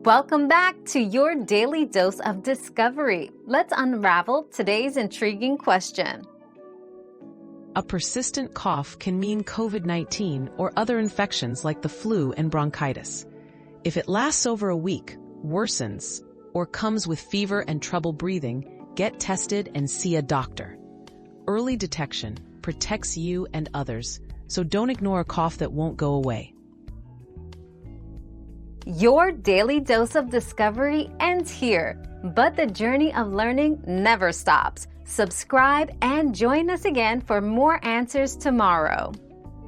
Welcome back to your daily dose of discovery. Let's unravel today's intriguing question. A persistent cough can mean COVID-19 or other infections like the flu and bronchitis. If it lasts over a week, worsens, or comes with fever and trouble breathing, get tested and see a doctor. Early detection protects you and others, so don't ignore a cough that won't go away. Your daily dose of discovery ends here, but the journey of learning never stops. Subscribe and join us again for more answers tomorrow.